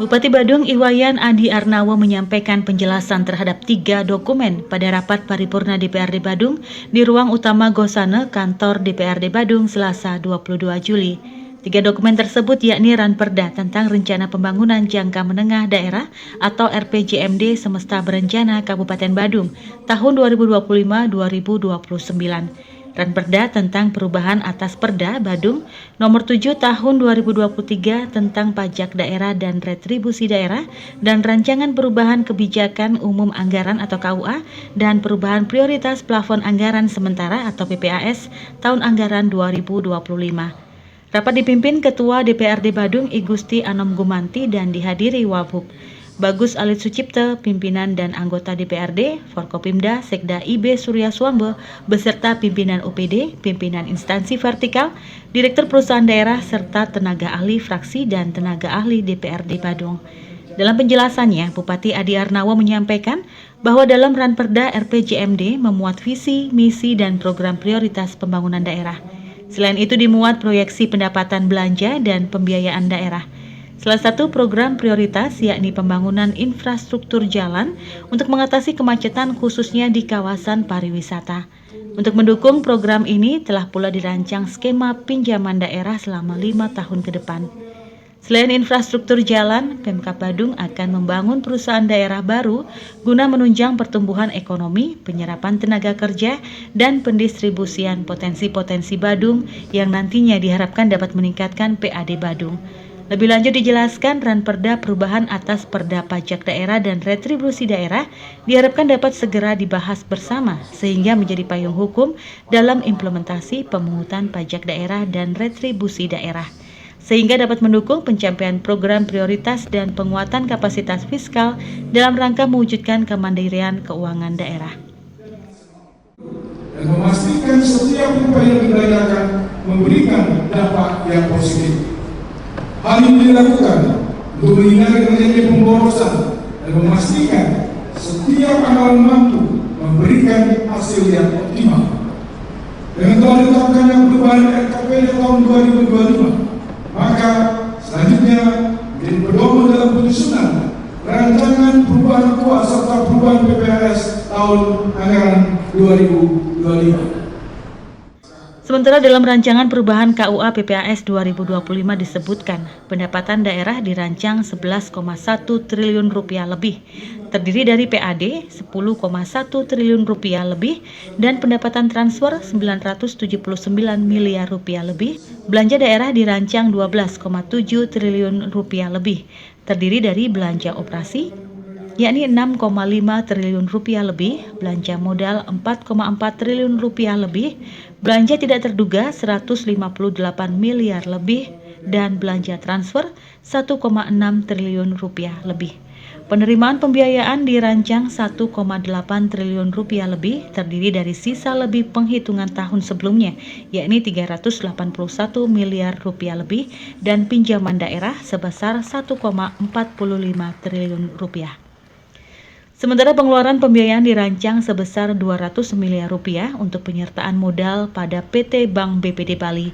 Bupati Badung Iwayan Adi Arnawo menyampaikan penjelasan terhadap 3 dokumen pada rapat paripurna DPRD Badung di ruang utama Gosane kantor DPRD Badung Selasa 22 Juli. 3 dokumen tersebut yakni Ranperda tentang Rencana Pembangunan Jangka Menengah Daerah atau RPJMD Semesta Berencana Kabupaten Badung tahun 2025-2029. Ranperda tentang perubahan atas Perda Badung nomor 7 tahun 2023 tentang pajak daerah dan retribusi daerah dan rancangan perubahan kebijakan umum anggaran atau KUA dan perubahan prioritas plafon anggaran sementara atau PPAS tahun anggaran 2025. Rapat dipimpin Ketua DPRD Badung I Gusti Anom Gumanti dan dihadiri Wabub Bagus Alit Sucipto, pimpinan dan anggota DPRD, Forkopimda, Sekda IB Surya Swambo, beserta pimpinan UPD, pimpinan instansi vertikal, direktur perusahaan daerah, serta tenaga ahli fraksi dan tenaga ahli DPRD Badung. Dalam penjelasannya, Bupati Adi Arnawo menyampaikan bahwa dalam Ranperda RPJMD memuat visi, misi, dan program prioritas pembangunan daerah. Selain itu dimuat proyeksi pendapatan belanja dan pembiayaan daerah. Salah satu program prioritas yakni pembangunan infrastruktur jalan untuk mengatasi kemacetan khususnya di kawasan pariwisata. Untuk mendukung program ini telah pula dirancang skema pinjaman daerah selama 5 tahun ke depan. Selain infrastruktur jalan, Pemkab Badung akan membangun perusahaan daerah baru guna menunjang pertumbuhan ekonomi, penyerapan tenaga kerja, dan pendistribusian potensi-potensi Badung yang nantinya diharapkan dapat meningkatkan PAD Badung. Lebih lanjut dijelaskan, Ranperda perubahan atas Perda Pajak Daerah dan Retribusi Daerah diharapkan dapat segera dibahas bersama sehingga menjadi payung hukum dalam implementasi pemungutan pajak daerah dan retribusi daerah, sehingga dapat mendukung pencapaian program prioritas dan penguatan kapasitas fiskal dalam rangka mewujudkan kemandirian keuangan daerah. Dan memastikan setiap upaya yang dilakukan memberikan dampak yang positif. Hal ini dilakukan untuk menghindari terjadinya pemborosan dan memastikan setiap anggaran mampu memberikan hasil yang optimal. Dengan telah ditetapkannya perubahan RKPD tahun 2025, maka selanjutnya menjadi pedoman dalam penyusunan rancangan perubahan KUA serta perubahan PPAS tahun anggaran 2025. Sementara dalam rancangan perubahan KUA PPAS 2025 disebutkan pendapatan daerah dirancang 11,1 triliun rupiah lebih, terdiri dari PAD 10,1 triliun rupiah lebih dan pendapatan transfer 979 miliar rupiah lebih. Belanja daerah dirancang 12,7 triliun rupiah lebih, terdiri dari belanja operasi yakni 6,5 triliun rupiah lebih, belanja modal 4,4 triliun rupiah lebih, belanja tidak terduga 158 miliar lebih, dan belanja transfer 1,6 triliun rupiah lebih. Penerimaan pembiayaan dirancang 1,8 triliun rupiah lebih, terdiri dari sisa lebih penghitungan tahun sebelumnya, yakni 381 miliar rupiah lebih, dan pinjaman daerah sebesar 1,45 triliun rupiah. Sementara pengeluaran pembiayaan dirancang sebesar 200 miliar rupiah untuk penyertaan modal pada PT Bank BPD Bali.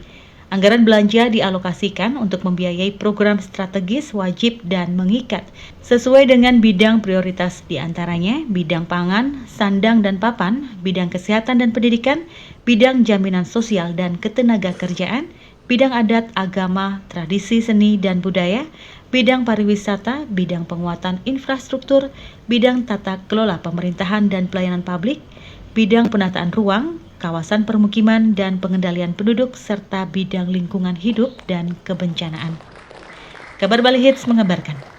Anggaran belanja dialokasikan untuk membiayai program strategis wajib dan mengikat sesuai dengan bidang prioritas diantaranya bidang pangan, sandang dan papan, bidang kesehatan dan pendidikan, bidang jaminan sosial dan ketenagakerjaan, bidang adat, agama, tradisi, seni, dan budaya, bidang pariwisata, bidang penguatan infrastruktur, bidang tata kelola pemerintahan dan pelayanan publik, bidang penataan ruang, kawasan permukiman dan pengendalian penduduk, serta bidang lingkungan hidup dan kebencanaan. Kabar Bali Hits mengabarkan.